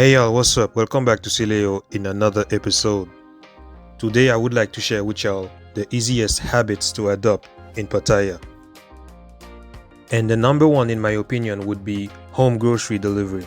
Hey y'all, what's up? Welcome back to Sileo in another episode. Today I would like to share with y'all the easiest habits to adopt in Pattaya. And the number one in my opinion would be home grocery delivery.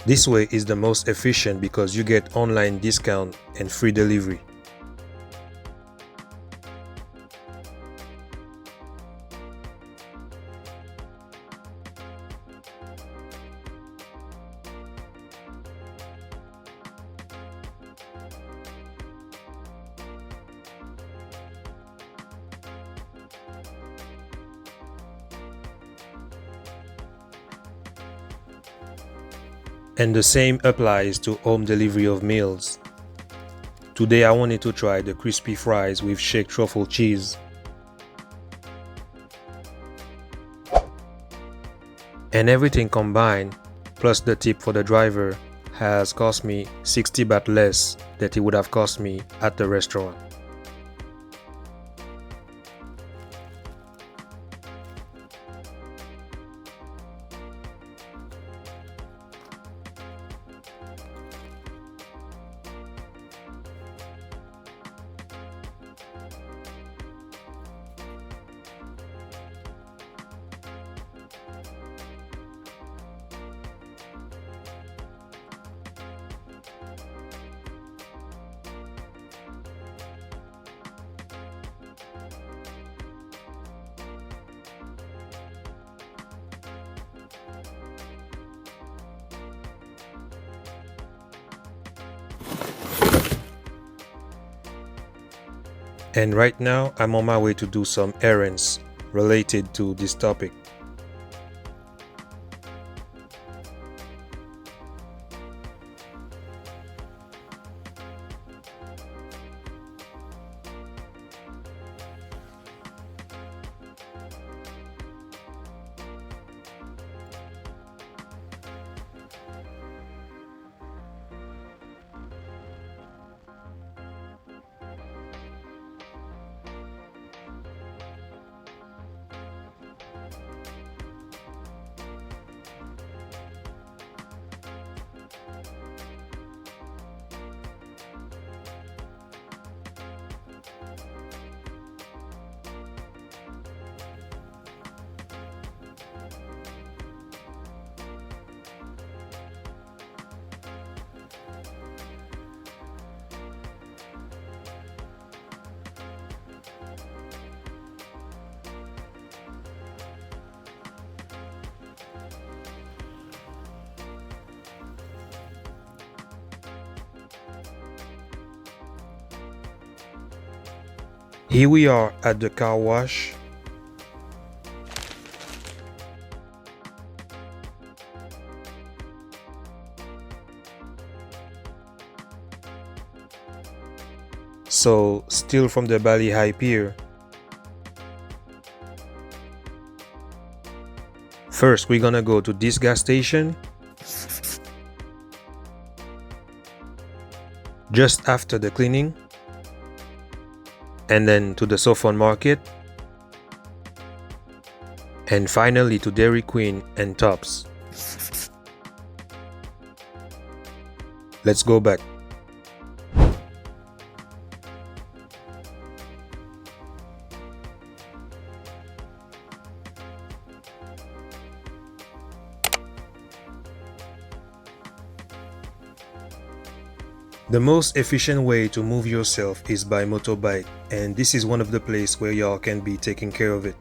This way is the most efficient because you get online discount and free delivery. And the same applies to home delivery of meals. Today I wanted to try the crispy fries with shake truffle cheese. And everything combined, plus the tip for the driver, has cost me 60 baht less than it would have cost me at the restaurant. And right now, I'm on my way to do some errands related to this topic. Here we are at the car wash. So, still from the Bali High Pier. First, we're gonna go to this gas station. Just after the cleaning. And then to the Sofon Market. And finally to Dairy Queen and Tops. Let's go back. The most efficient way to move yourself is by motorbike, and this is one of the places where y'all can be taking care of it.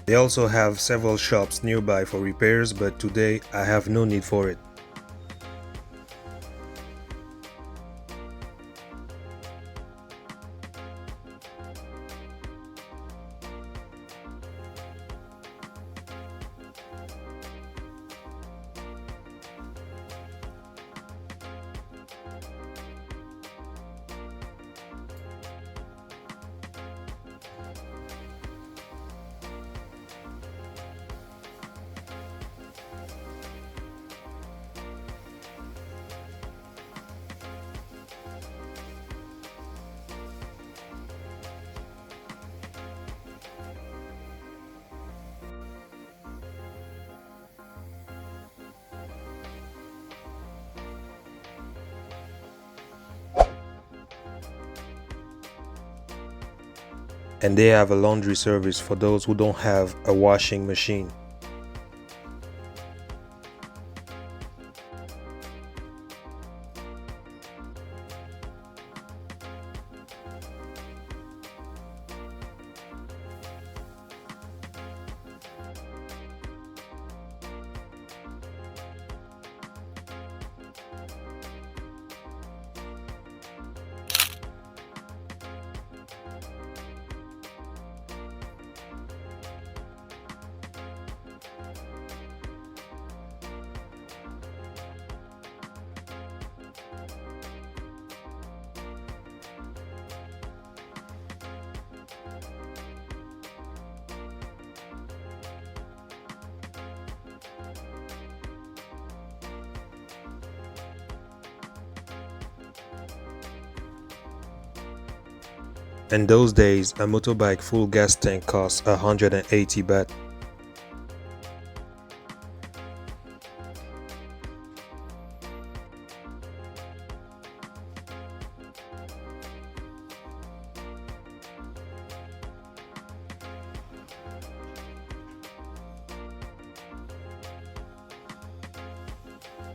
They also have several shops nearby for repairs, but today I have no need for it. and they have a laundry service for those who don't have a washing machine. In those days, a motorbike full gas tank cost 180 baht.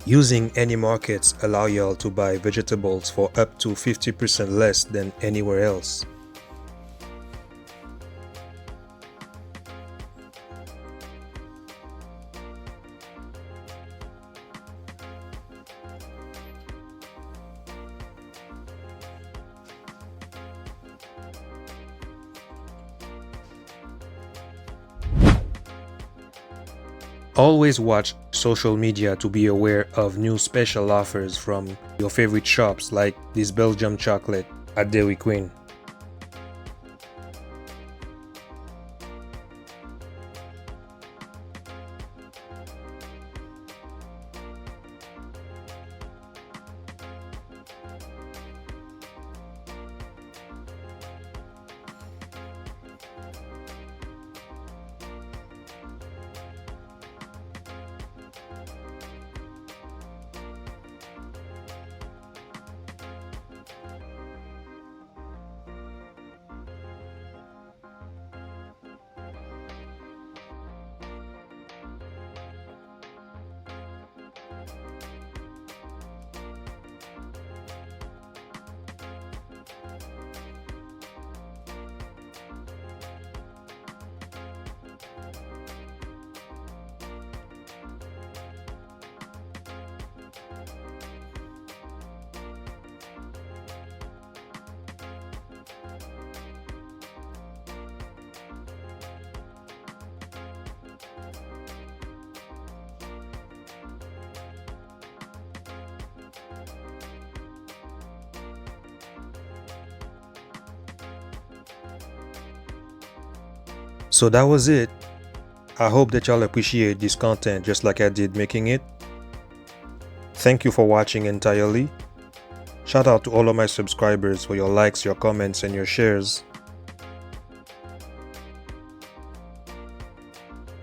Using any markets allow y'all to buy vegetables for up to 50% less than anywhere else. Always watch social media to be aware of new special offers from your favorite shops like this Belgium chocolate at Dairy Queen. So that was it. I hope that y'all appreciate this content just like I did making it. Thank you for watching entirely. Shout out to all of my subscribers for your likes, your comments, and your shares.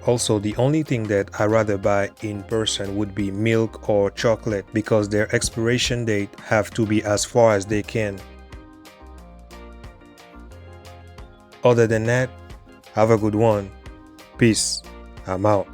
Also, the only thing that I rather buy in person would be milk or chocolate because their expiration date have to be as far as they can. Other than that, have a good one. Peace. I'm out.